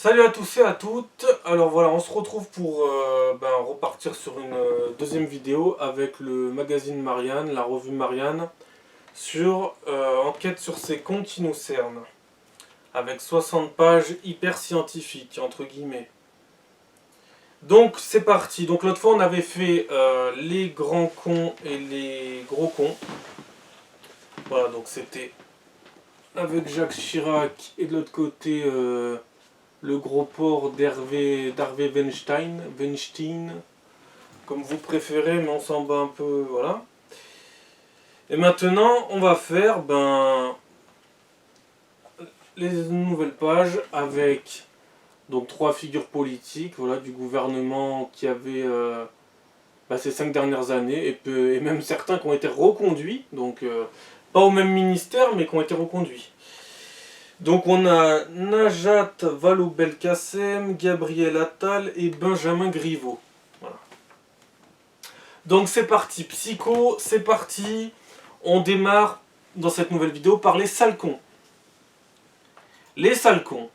Salut à tous et à toutes. Alors voilà, on se retrouve pour repartir sur une deuxième vidéo avec le magazine Marianne, la revue Marianne, sur enquête sur ces comptes qui nous cernent, avec 60 pages hyper scientifiques, entre guillemets. Donc c'est parti. Donc l'autre fois on avait fait les grands cons et les gros cons. Voilà, donc c'était avec Jacques Chirac et de l'autre côté le gros porc d'Harvey Weinstein, comme vous préférez, mais on s'en bat un peu, voilà. Et maintenant, on va faire les nouvelles pages avec donc trois figures politiques, voilà, du gouvernement qui avait ces 5 dernières années, et même certains qui ont été reconduits, donc pas au même ministère, mais qui ont été reconduits. Donc on a Najat Vallaud-Belkacem, Gabriel Attal et Benjamin Griveaux. Voilà. Donc c'est parti, Psycho, c'est parti. On démarre dans cette nouvelle vidéo par les salcons. Les salcons.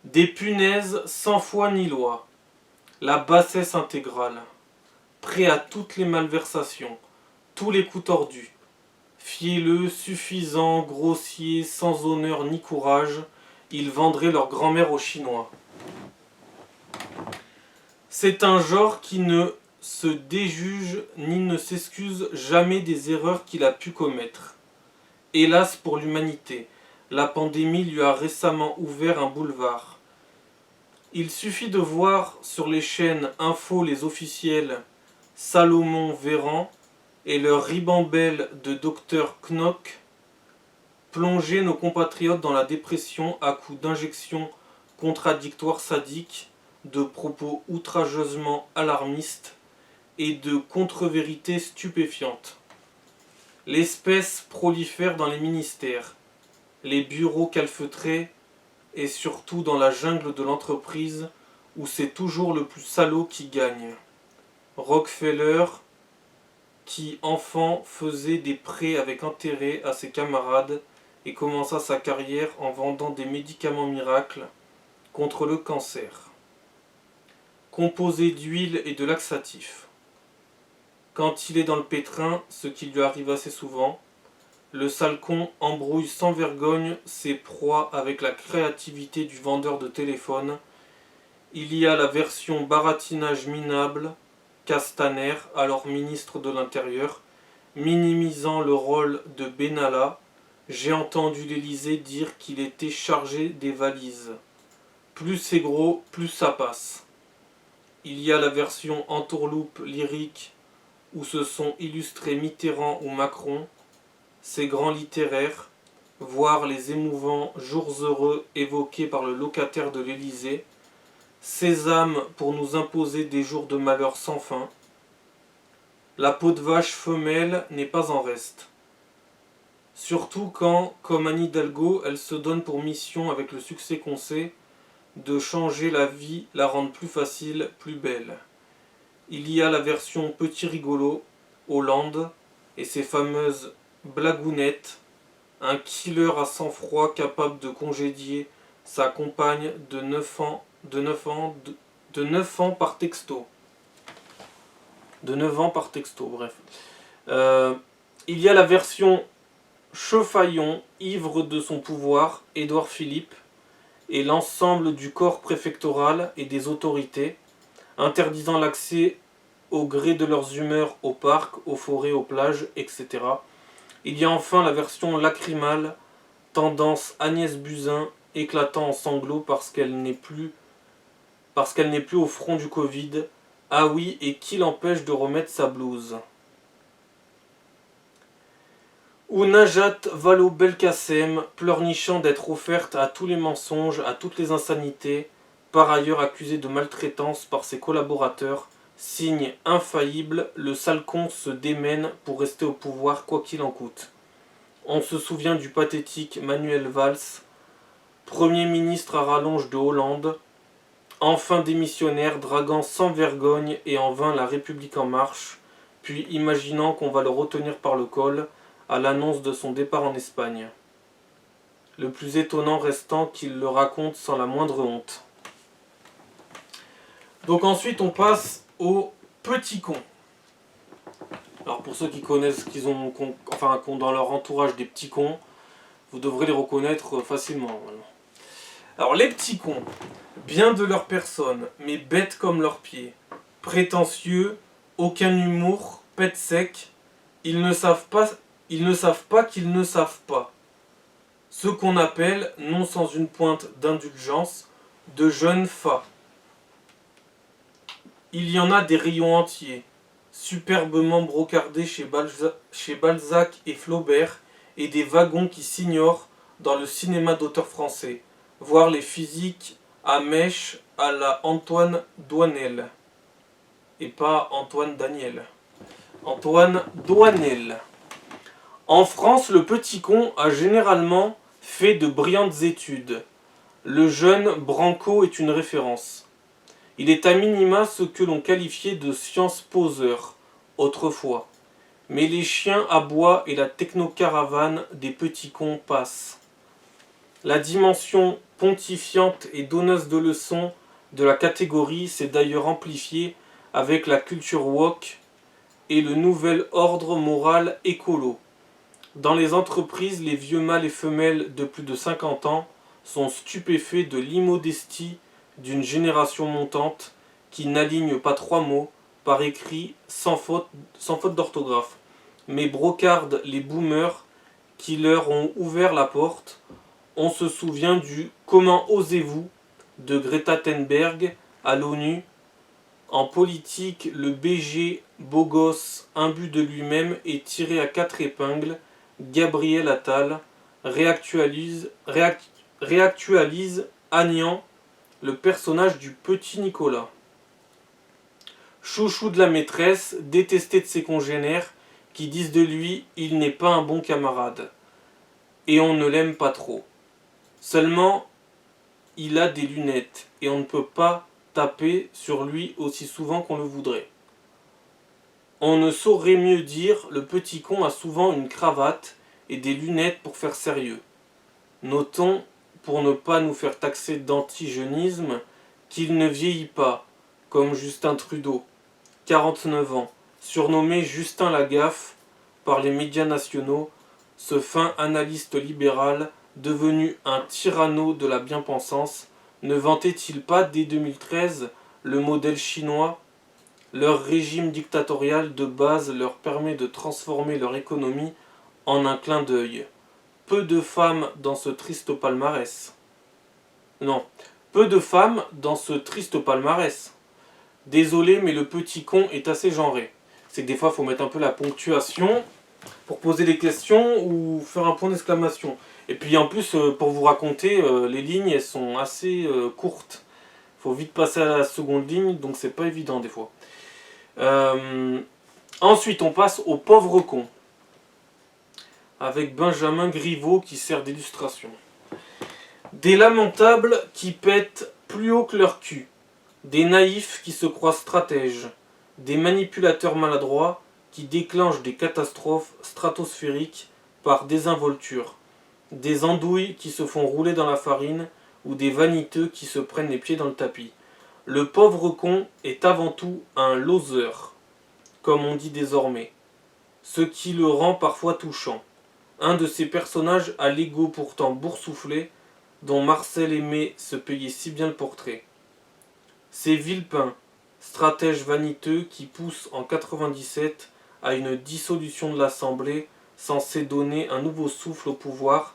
Des punaises sans foi ni loi. La bassesse intégrale. Prêt à toutes les malversations. Tous les coups tordus. Fielleux, suffisants, grossiers, sans honneur ni courage, ils vendraient leur grand-mère aux Chinois. C'est un genre qui ne se déjuge ni ne s'excuse jamais des erreurs qu'il a pu commettre. Hélas pour l'humanité, la pandémie lui a récemment ouvert un boulevard. Il suffit de voir sur les chaînes Info les officiels Salomon Véran et leur ribambelle de Dr Knock plonger nos compatriotes dans la dépression à coups d'injections contradictoires sadiques, de propos outrageusement alarmistes et de contre-vérités stupéfiantes. L'espèce prolifère dans les ministères, les bureaux calfeutrés et surtout dans la jungle de l'entreprise où c'est toujours le plus salaud qui gagne. Rockefeller, qui enfant faisait des prêts avec intérêt à ses camarades et commença sa carrière en vendant des médicaments miracles contre le cancer, composés d'huile et de laxatifs. Quand il est dans le pétrin, ce qui lui arrive assez souvent, le salcon embrouille sans vergogne ses proies avec la créativité du vendeur de téléphone. Il y a la version baratinage minable, Castaner, alors ministre de l'Intérieur, minimisant le rôle de Benalla. J'ai entendu l'Élysée dire qu'il était chargé des valises. Plus c'est gros, plus ça passe. Il y a la version entourloupe lyrique où se sont illustrés Mitterrand ou Macron, ces grands littéraires, voire les émouvants jours heureux évoqués par le locataire de l'Élysée, sésame pour nous imposer des jours de malheur sans fin. La peau de vache femelle n'est pas en reste. Surtout quand, comme Anne Hidalgo, elle se donne pour mission avec le succès qu'on sait, de changer la vie, la rendre plus facile, plus belle. Il y a la version petit rigolo, Hollande, et ses fameuses blagounettes, un killer à sang-froid capable de congédier sa compagne de 9 ans, de 9 ans par texto. De 9 ans par texto, bref. Il y a la version Chauffaillon, ivre de son pouvoir, Édouard Philippe, et l'ensemble du corps préfectoral et des autorités, interdisant l'accès au gré de leurs humeurs aux parcs, aux forêts, aux plages, etc. Il y a enfin la version lacrymale, tendance Agnès Buzyn, éclatant en sanglots parce qu'elle n'est plus au front du Covid. Ah oui, et qui l'empêche de remettre sa blouse? Ou Najat Vallaud-Belkacem, pleurnichant d'être offerte à tous les mensonges, à toutes les insanités, par ailleurs accusée de maltraitance par ses collaborateurs, signe infaillible, le salcon se démène pour rester au pouvoir quoi qu'il en coûte. On se souvient du pathétique Manuel Valls, Premier ministre à rallonge de Hollande, enfin démissionnaire, draguant sans vergogne et en vain la République en marche, puis imaginant qu'on va le retenir par le col, à l'annonce de son départ en Espagne. le plus étonnant restant qu'il le raconte sans la moindre honte. Donc ensuite on passe au petit con. Alors pour ceux qui connaissent, qui ont dans leur entourage des petits cons, vous devrez les reconnaître facilement. Alors les petits cons, bien de leur personne, mais bêtes comme leurs pieds, prétentieux, aucun humour, pète sec, ils ne savent pas qu'ils ne savent pas. Ce qu'on appelle, non sans une pointe d'indulgence, de jeunes fats. Il y en a des rayons entiers, superbement brocardés chez Balzac et Flaubert, et des wagons qui s'ignorent dans le cinéma d'auteurs français, voire les physiques à mèche à la Antoine Doinel. Et pas Antoine Daniel. Antoine Doinel. En France, le petit con a généralement fait de brillantes études. Le jeune Branco est une référence. Il est à minima ce que l'on qualifiait de science-poseur, autrefois. Mais les chiens aboient et la technocaravane des petits cons passe. La dimension pontifiante et donneuse de leçons de la catégorie s'est d'ailleurs amplifiée avec la culture woke et le nouvel ordre moral écolo. Dans les entreprises, les vieux mâles et femelles de plus de 50 ans sont stupéfaits de l'immodestie d'une génération montante qui n'aligne pas 3 mots par écrit sans faute d'orthographe, mais brocarde les boomers qui leur ont ouvert la porte. On se souvient du «Comment osez-vous» de Greta Thunberg à l'ONU. En politique, le BG beau gosse imbu de lui-même et tiré à 4 épingles, Gabriel Attal, réactualise Agnan, le personnage du petit Nicolas. Chouchou de la maîtresse, détesté de ses congénères, qui disent de lui « il n'est pas un bon camarade ». Et on ne l'aime pas trop. Seulement, il a des lunettes, et on ne peut pas taper sur lui aussi souvent qu'on le voudrait. On ne saurait mieux dire, le petit con a souvent une cravate et des lunettes pour faire sérieux. Notons, pour ne pas nous faire taxer d'anti-jeunisme, qu'il ne vieillit pas, comme Justin Trudeau, 49 ans, surnommé Justin Lagaffe par les médias nationaux, ce fin analyste libéral, devenu un tyranno de la bien-pensance, ne vantait-il pas dès 2013 le modèle chinois ? Leur régime dictatorial de base leur permet de transformer leur économie en un clin d'œil. Peu de femmes dans ce triste palmarès. Non, peu de femmes dans ce triste palmarès. Désolé, mais le petit con est assez genré. C'est que des fois, il faut mettre un peu la ponctuation pour poser des questions ou faire un point d'exclamation. Et puis en plus, pour vous raconter, les lignes, elles sont assez courtes. Il faut vite passer à la seconde ligne, donc c'est pas évident des fois. Ensuite, on passe au pauvre con. Avec Benjamin Griveaux qui sert d'illustration. Des lamentables qui pètent plus haut que leur cul. Des naïfs qui se croient stratèges. Des manipulateurs maladroits qui déclenchent des catastrophes stratosphériques par désinvolture. Des andouilles qui se font rouler dans la farine ou des vaniteux qui se prennent les pieds dans le tapis. Le pauvre con est avant tout un loser, comme on dit désormais, ce qui le rend parfois touchant. Un de ces personnages à l'ego pourtant boursouflé, dont Marcel Aimé se payait si bien le portrait. Ces villepins, stratèges vaniteux qui poussent en 97 à une dissolution de l'Assemblée censée donner un nouveau souffle au pouvoir,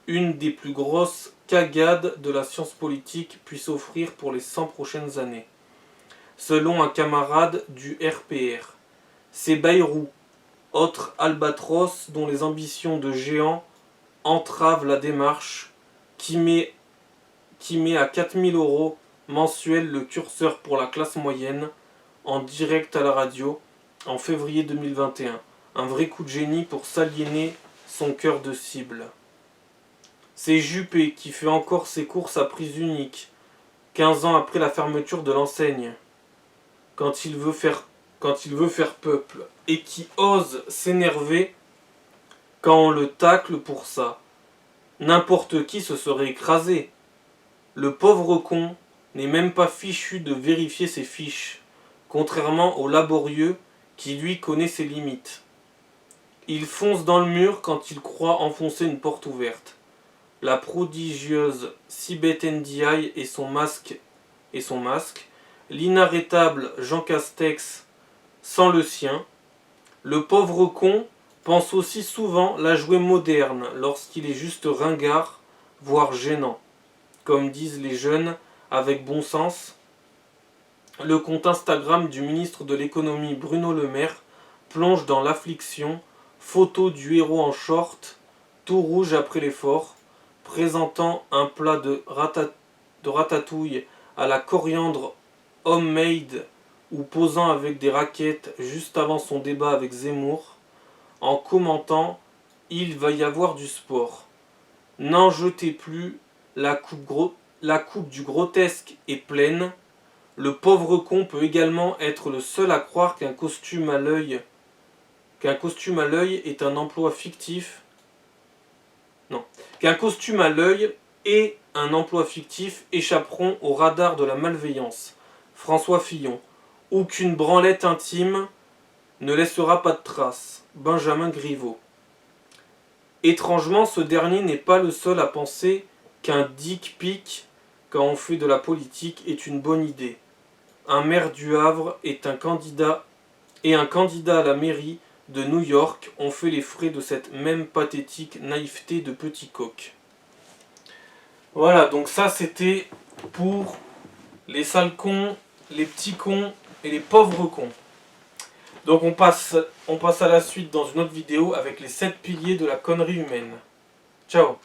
une des plus grosses cagades de la science politique puisse offrir pour les 100 prochaines années. Selon un camarade du RPR, c'est Bayrou, autre albatros dont les ambitions de géant entravent la démarche, qui met à 4000 € mensuels le curseur pour la classe moyenne, en direct à la radio, en février 2021. Un vrai coup de génie pour s'aliéner son cœur de cible. C'est Juppé qui fait encore ses courses à prise unique, 15 ans après la fermeture de l'enseigne, quand il veut faire peuple, et qui ose s'énerver quand on le tacle pour ça. n'importe qui se serait écrasé. Le pauvre con n'est même pas fichu de vérifier ses fiches, contrairement au laborieux qui lui connaît ses limites. Il fonce dans le mur quand il croit enfoncer une porte ouverte. La prodigieuse Sibeth Ndiaye et son masque, l'inarrêtable Jean Castex sans le sien. Le pauvre con pense aussi souvent la jouer moderne lorsqu'il est juste ringard, voire gênant. Comme disent les jeunes avec bon sens, le compte Instagram du ministre de l'économie Bruno Le Maire plonge dans l'affliction, photo du héros en short, tout rouge après l'effort, présentant un plat de ratatouille à la coriandre homemade ou posant avec des raquettes juste avant son débat avec Zemmour, en commentant « Il va y avoir du sport ». N'en jetez plus, la coupe du grotesque est pleine. Le pauvre con peut également être le seul à croire qu'un costume à l'œil est un emploi fictif. Non. Qu'un costume à l'œil et un emploi fictif échapperont au radar de la malveillance. François Fillon. Ou qu'une branlette intime ne laissera pas de traces. Benjamin Griveaux. Étrangement, ce dernier n'est pas le seul à penser qu'un dick pic, quand on fait de la politique, est une bonne idée. Un maire du Havre et un candidat à la mairie de New York ont fait les frais de cette même pathétique naïveté de petit coq. Voilà, donc ça c'était pour les sales cons, les petits cons et les pauvres cons. Donc on passe à la suite dans une autre vidéo avec les 7 piliers de la connerie humaine. Ciao.